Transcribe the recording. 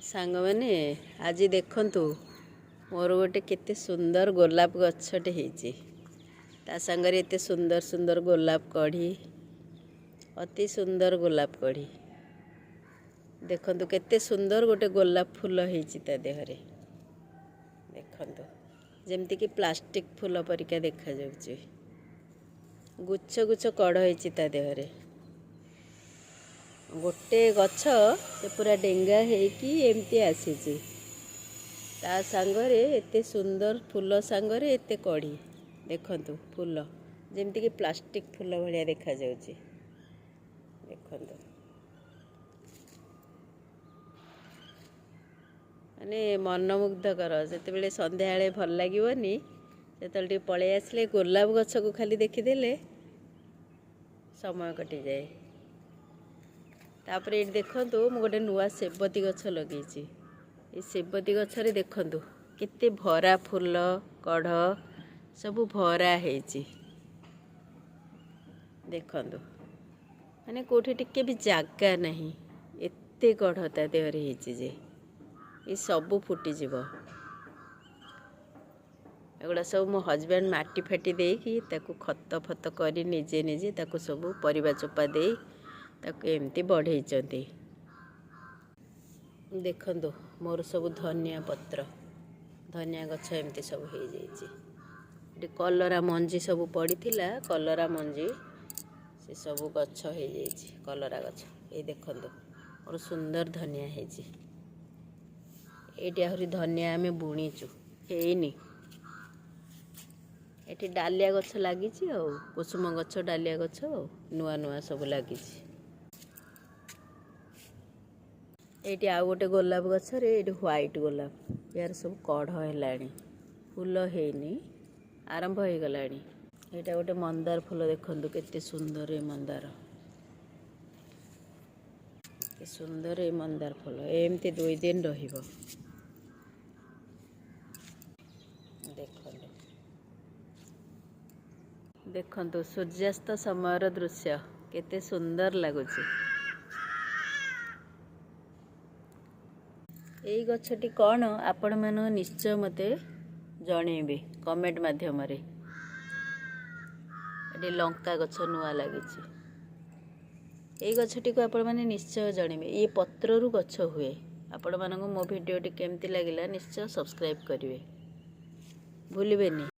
सांग मैंने आज देखंतु मोर गोटे केते सुंदर गोलाप गछटे हेची ता संगरे एते सुंदर सुंदर गोलाप कढ़ी अति सुंदर गोलाप कढ़ी देखंतु केते सुंदर गोटे गोलाप फूल हेची ता देहरे देखंतु जेमती कि प्लास्टिक फूल परिका देखा जाउची गुच्छ गुच्छ कढ़ हेची ता देहरे गोटे गछ से पूरा डेंगा हेकी एमती आसीची ता सांगरे एते सुंदर फूल सांगरे एते कढ़ी देखंतु फूल जेमती कि प्लास्टिक फूल भलिया देखा जाउची देखंतु माने मनमुग्धकर जेतेबेले संध्या बेले भल लागिवनी सेतल पळे आसले गोलाप गछ को खाली देखिदेले समय कटि जाए तापर ये देखंतु मु गोटे नुआ सेबती गछ लगेची ये सेबती गछरे देखंतु केते भरा फूल कढ़ सब भरा हेची देखंतु माने कोठी टिके भी जागा नहीं एते कढ़ ता देहरे हेची जे ये सब फुटी जीव एगुड़ा सब मो हजबैंड माटी फाटी देकी ताकू खत फत करी निजे निजे ताकू सब परिबा चोपा दे ताकू एमती बढ़ेइचंती देखंतु मोर सब धनिया पत्र धनिया गछ एमती सब हो जाइए कलरा मंजी सब पड़ीथिला कलरा मंजी से सब गछ हो जाइए कलरा गछ ये देखंतु मोर सुंदर धनिया हेची एटी आहरी धनिया आमे बुणीचु हेनी एटी डालिया गछ लागिची आ कुसुम गछ डालिया गछ नुआ नुआ सब लागिची एटी आ गोटे गोलाप गछरे एटी व्हाइट गोलाप यार सब कढ़ हेलाणी फूल हेनी आरंभ हो गलानी एटा गोटे मंदार फूल देखंतु केते सुंदर ए मंदार के सुंदर ए मंदार फूल एमती 2 दिन रहिबो देखंतु देखंतु सूर्यास्त समयर दृश्य केते सुंदर लगुची एई गछटी कौन आपण मन निश्चय मते जणेबे कमेंट माध्यम रे एटी लंका गछ नुआ लागिची एई गछटी को आपण माने निश्चय जणेबे ए पत्र रु गछ हुए आपण मानको मो वीडियो टी केमती लागिला निश्चय सब्सक्राइब करिवे भूलिबेनी।